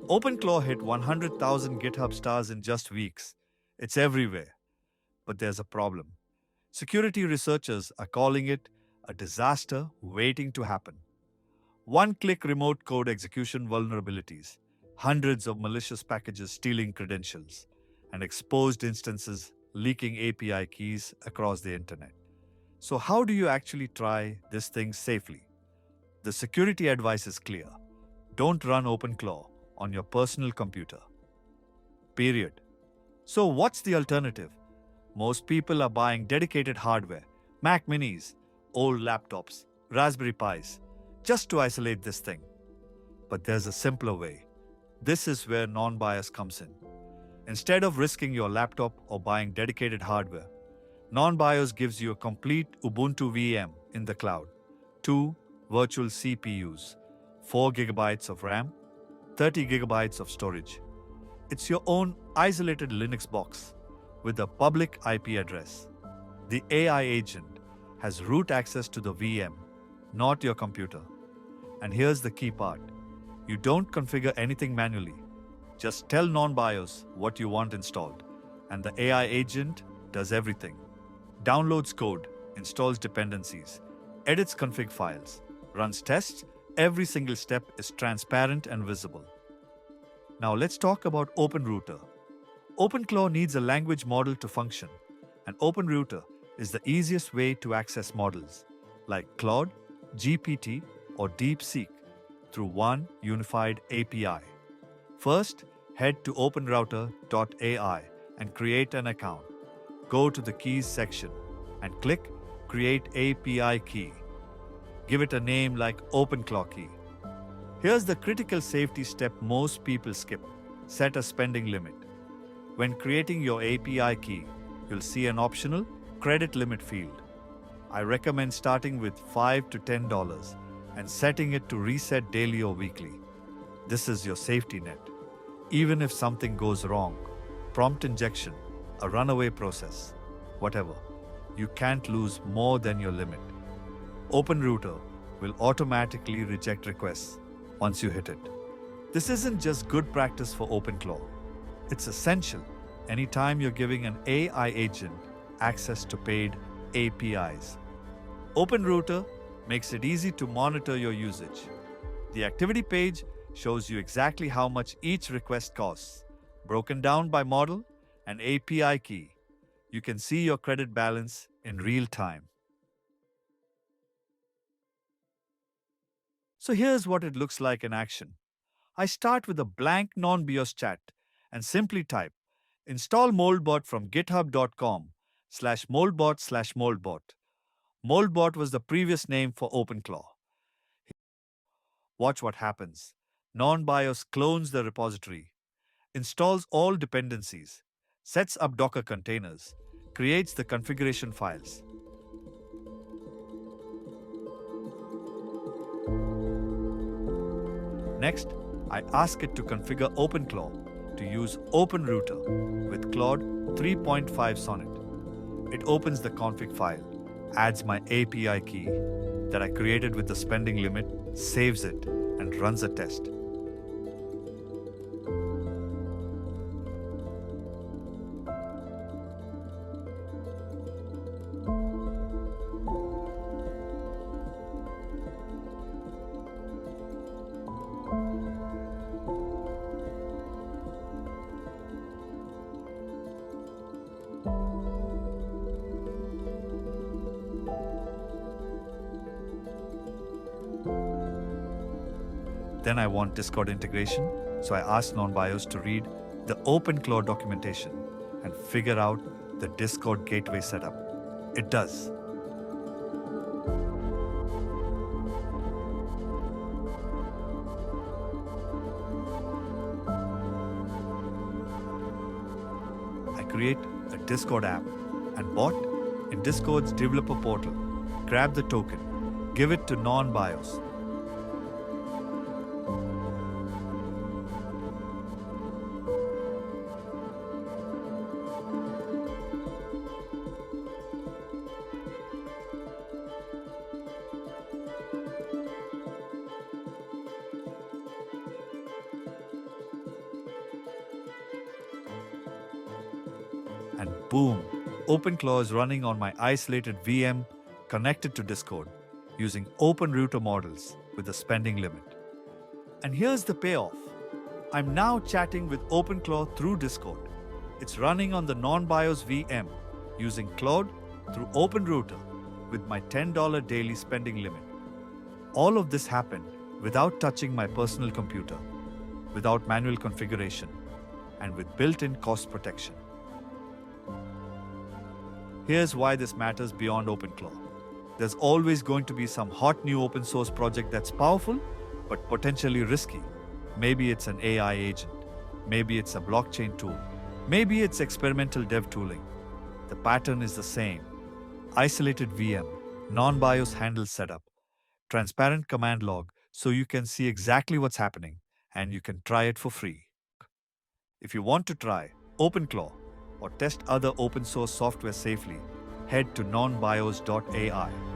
OpenClaw hit 100,000 GitHub stars in just weeks. It's everywhere. But there's a problem. Security researchers are calling it a disaster waiting to happen. One-click remote code execution vulnerabilities, hundreds of malicious packages stealing credentials, and exposed instances leaking API keys across the internet. So how do you actually try this thing safely? The security advice is clear. Don't run OpenClaw on your personal computer. Period. So what's the alternative? Most people are buying dedicated hardware, Mac Minis, old laptops, Raspberry Pis, just to isolate this thing. But there's a simpler way. This is where NonBioS comes in. Instead of risking your laptop or buying dedicated hardware, NonBioS gives you a complete Ubuntu VM in the cloud, 2 virtual CPUs, 4 GB of RAM, 30 GB of storage. It's your own isolated Linux box with a public IP address. The AI agent has root access to the VM, not your computer. And here's the key part. You don't configure anything manually. Just tell NonBioS what you want installed, and the AI agent does everything. Downloads code, installs dependencies, edits config files, runs tests. Every single step is transparent and visible. Now let's talk about OpenRouter. OpenClaw needs a language model to function, and OpenRouter is the easiest way to access models like Claude, GPT, or DeepSeek through one unified API. First, head to OpenRouter AI and create an account. Go to the Keys section and click Create API Key. Give it a name like OpenClaw Key. Here's the critical safety step most people skip. Set a spending limit. When creating your API key, you'll see an optional credit limit field. I recommend starting with $5 to $10 and setting it to reset daily or weekly. This is your safety net. Even if something goes wrong, prompt injection, a runaway process, whatever, you can't lose more than your limit. OpenRouter will automatically reject requests once you hit it. This isn't just good practice for OpenClaw. It's essential anytime you're giving an AI agent access to paid APIs. OpenRouter makes it easy to monitor your usage. The activity page shows you exactly how much each request costs, broken down by model and API key. You can see your credit balance in real time. So here's what it looks like in action. I start with a blank NonBioS chat and simply type install Moltbot from github.com/moltbot/moltbot. Moltbot was the previous name for OpenClaw. Watch what happens. NonBioS clones the repository, installs all dependencies, sets up Docker containers, creates the configuration files. Next, I ask it to configure OpenClaw to use OpenRouter with Claude 3.5 Sonnet. It opens the config file, adds my API key that I created with the spending limit, saves it, and runs a test. Then I want Discord integration, so I asked NonBioS to read the OpenClaw documentation and figure out the Discord gateway setup. It does. I create a Discord app and bot in Discord's developer portal. Grab the token, give it to NonBioS. and boom, OpenClaw is running on my isolated VM connected to Discord using OpenRouter models with a spending limit. And here's the payoff. I'm now chatting with OpenClaw through Discord. It's running on the NonBioS VM using Claude through OpenRouter with my $10 daily spending limit. All of this happened without touching my personal computer, without manual configuration, and with built-in cost protection. Here's why this matters beyond OpenClaw. There's always going to be some hot new open source project that's powerful, but potentially risky. Maybe it's an AI agent. Maybe it's a blockchain tool. Maybe it's experimental dev tooling. The pattern is the same. Isolated VM, non-BIOS handle setup, transparent command log so you can see exactly what's happening and you can try it for free. If you want to try OpenClaw or test other open source software safely, head to nonbios.ai.